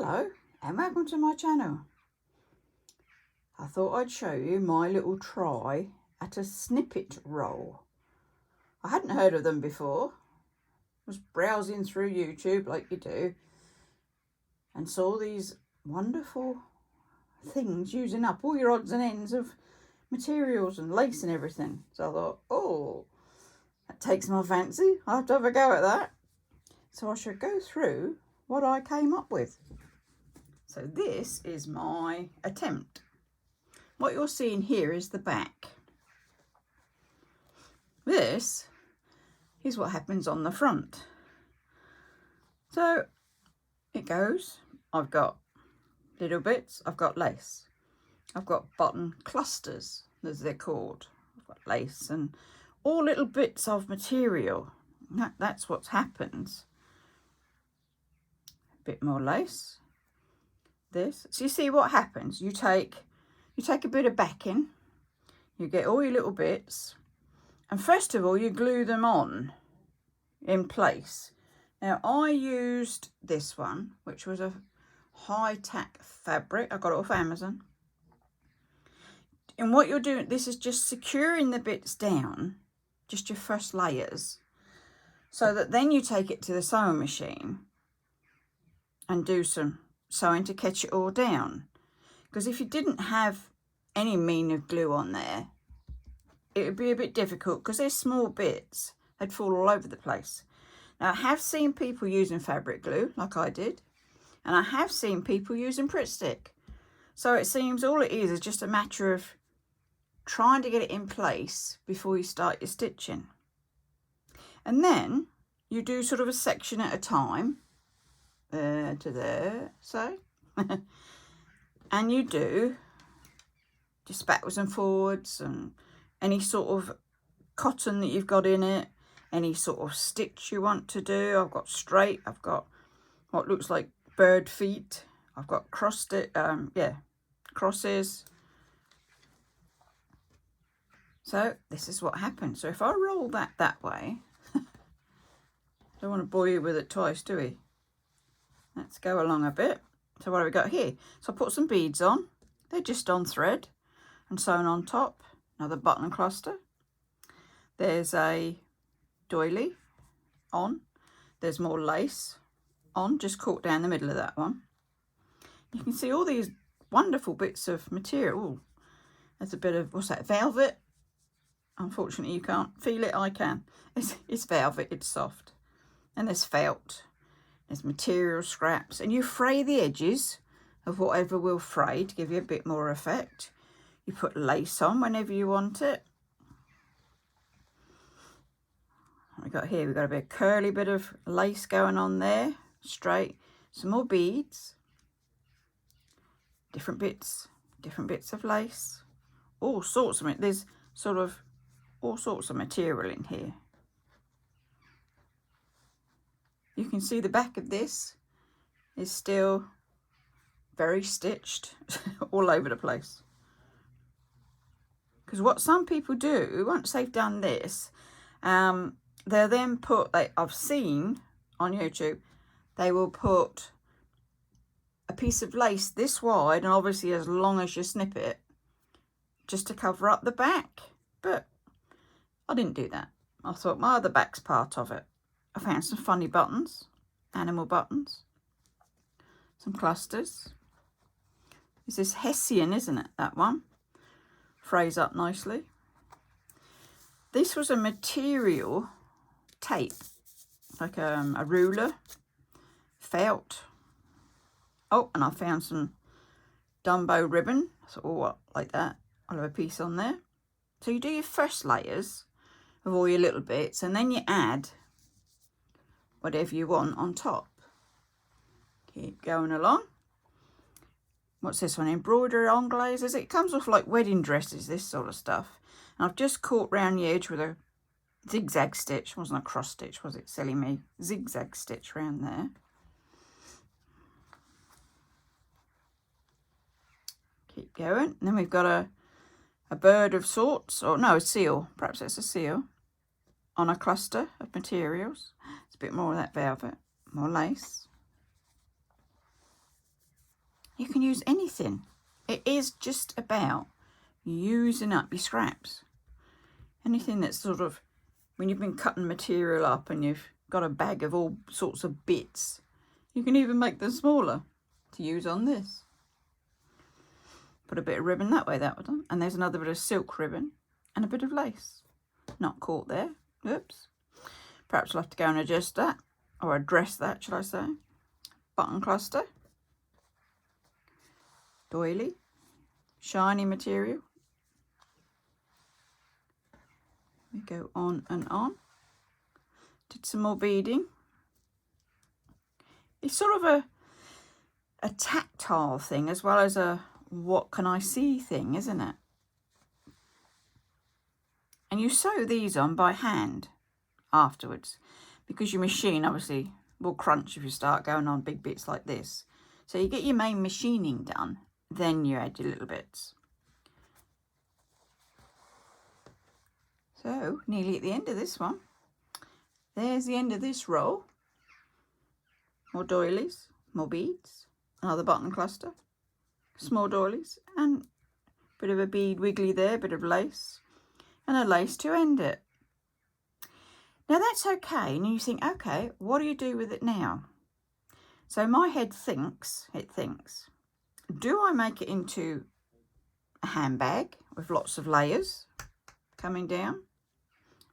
Hello and welcome to my channel. I thought I'd show you my little try at a snippet roll. I hadn't heard of them before. I was browsing through YouTube like you do and saw these wonderful things using up all your odds and ends of materials and lace and everything. So I thought, oh, that takes my fancy. I'll have to have a go at that. So I should go through what I came up with. So this is my attempt. What you're seeing here is the back. This is what happens on the front. So it goes, I've got little bits, I've got lace. I've got button clusters, as they're called. I've got lace and all little bits of material. That's what happens. A bit more lace. This. So you see what happens. You take a bit of backing, you get all your little bits, and first of all you glue them on in place. Now I used this one, which was a high-tack fabric. I got it off Amazon. And what you're doing, this is just securing the bits down, just your first layers, so that then you take it to the sewing machine and do some sewing to catch it all down. Because if you didn't have any mean of glue on there, it would be a bit difficult because they're small bits. They'd fall all over the place. Now I have seen people using fabric glue like I did, and I have seen people using Pritt stick. So it seems all it is just a matter of trying to get it in place before you start your stitching. And then you do sort of a section at a time, there to there, so. And you do just backwards and forwards, and any sort of cotton that you've got in it, any sort of stitch you want to do. I've got straight, I've got what looks like bird feet, I've got crosses. So this is what happens. So if I roll that way, don't want to bore you with it twice, do we? Let's go along a bit. So what have we got here? So I put some beads on. They're just on thread and sewn on top. Another button cluster. There's a doily on. There's more lace on, just caught down the middle of that one. You can see all these wonderful bits of material. Ooh, there's a bit of, what's that, velvet? Unfortunately you can't feel it, I can. It's velvet, it's soft. And there's felt. There's material scraps, and you fray the edges of whatever will fray to give you a bit more effect. You put lace on whenever you want it. What we got here? We've got a bit of curly bit of lace going on there, straight. Some more beads, different bits of lace, all sorts of it. There's sort of all sorts of material in here. You can see the back of this is still very stitched all over the place. Because what some people do, once they've done this, they'll then put, I've seen on YouTube, they will put a piece of lace this wide and obviously as long as your snippet, just to cover up the back. But I didn't do that. I thought, well, the back's part of it. I found some funny buttons, animal buttons, some clusters. It's this Hessian, isn't it, that one? Frays up nicely. This was a material tape, like a ruler, felt. Oh, and I found some Dumbo ribbon, so what, like that. I'll have a piece on there. So you do your first layers of all your little bits, and then you add whatever you want on top. Keep going along. What's this one? Embroidery anglaise. It comes off like wedding dresses, this sort of stuff. And I've just caught round the edge with a zigzag stitch. It wasn't a cross stitch, was it? Silly me. Zigzag stitch round there. Keep going. And then we've got a bird of sorts, or no, a seal. Perhaps it's a seal on a cluster of materials. It's a bit more of that velvet, more lace. You can use anything. It is just about using up your scraps. Anything that's sort of, when you've been cutting material up and you've got a bag of all sorts of bits, you can even make them smaller to use on this. Put a bit of ribbon that way, that was done. And there's another bit of silk ribbon and a bit of lace. Not caught there. Oops. Perhaps I'll have to go and adjust that, or address that, shall I say. Button cluster. Doily. Shiny material. We go on and on. Did some more beading. It's sort of a tactile thing as well as a what can I see thing, isn't it? And you sew these on by hand afterwards, because your machine obviously will crunch if you start going on big bits like this. So you get your main machining done, then you add your little bits. So nearly at the end of this one. There's the end of this roll. More doilies, more beads, another button cluster, small doilies, and a bit of a bead wiggly there, a bit of lace, and a lace to end it. Now that's okay, and you think, okay, what do you do with it now? So my head thinks, do I make it into a handbag with lots of layers coming down,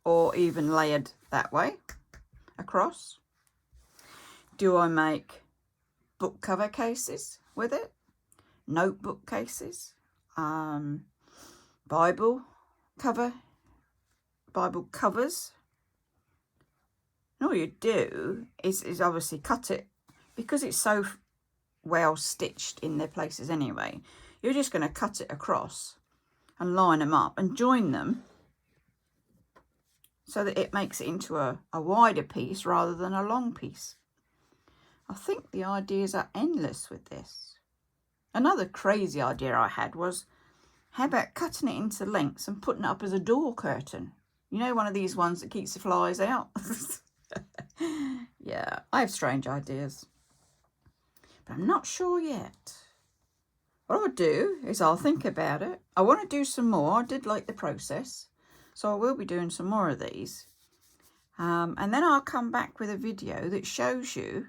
or even layered that way across? Do I make book cover cases with it? Notebook cases? Bible covers? And all you do is obviously cut it, because it's so well stitched in their places anyway. You're just going to cut it across and line them up and join them so that it makes it into a wider piece rather than a long piece. I think the ideas are endless with this. Another crazy idea I had was, how about cutting it into lengths and putting it up as a door curtain? You know, one of these ones that keeps the flies out? Yeah, I have strange ideas. But I'm not sure yet. What I'll do is I'll think about it. I want to do some more. I did like the process, so I will be doing some more of these. And then I'll come back with a video that shows you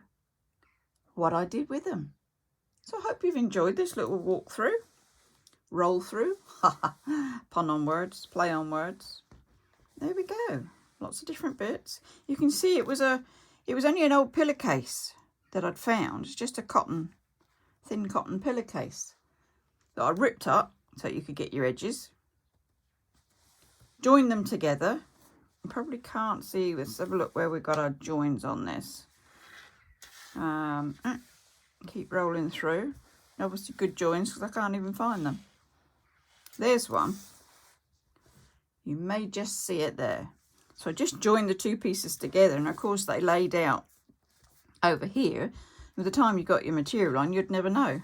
what I did with them. So I hope you've enjoyed this little walkthrough, roll through, pun on words, play on words. There we go, lots of different bits. You can see it was only an old pillowcase that I'd found. It's just a thin cotton pillowcase that I ripped up so you could get your edges. Join them together. You probably can't see, let's have a look where we've got our joins on this. Keep rolling through. Obviously good joins, because I can't even find them. There's one. You may just see it there. So I just joined the two pieces together, and of course they laid out over here. By the time you got your material on, you'd never know.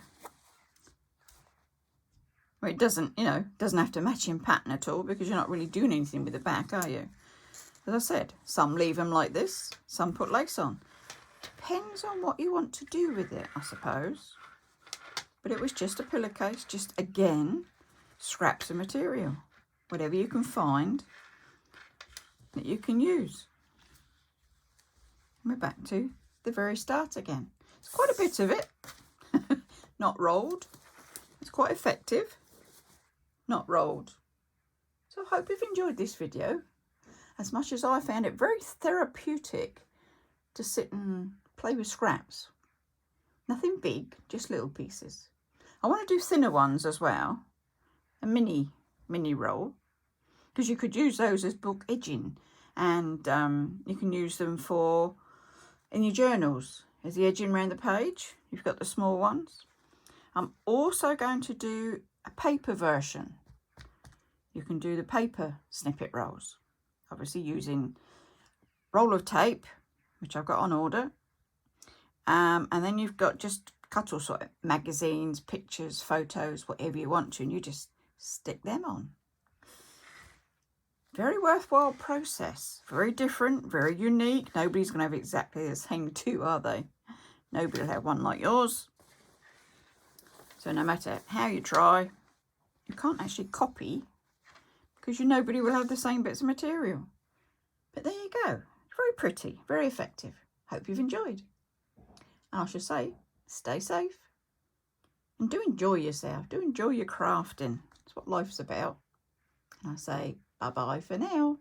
Well, it doesn't, doesn't have to match in pattern at all, because you're not really doing anything with the back, are you? As I said, some leave them like this, some put lace on. Depends on what you want to do with it, I suppose. But it was just a pillowcase, just again, scraps of material. Whatever you can find that you can use. And we're back to the very start again. It's quite a bit of it, not rolled. It's quite effective, not rolled. So I hope you've enjoyed this video as much as I found it very therapeutic to sit and play with scraps. Nothing big, just little pieces. I want to do thinner ones as well, a mini roll, because you could use those as book edging, and you can use them in your journals as the edging around the page. You've got the small ones. I'm also going to do a paper version. You can do the paper snippet rolls, obviously using roll of tape, which I've got on order, and then you've got just cut all sort of magazines, pictures, photos, whatever you want to, and you just stick them on. Very worthwhile process, very different, very unique. Nobody's going to have exactly the same two, are they? Nobody will have one like yours. So no matter how you try, you can't actually copy because nobody will have the same bits of material. But there you go. Very pretty, very effective. Hope you've enjoyed. And I should say, stay safe. And do enjoy yourself. Do enjoy your crafting. That's what life's about. And I say bye-bye for now.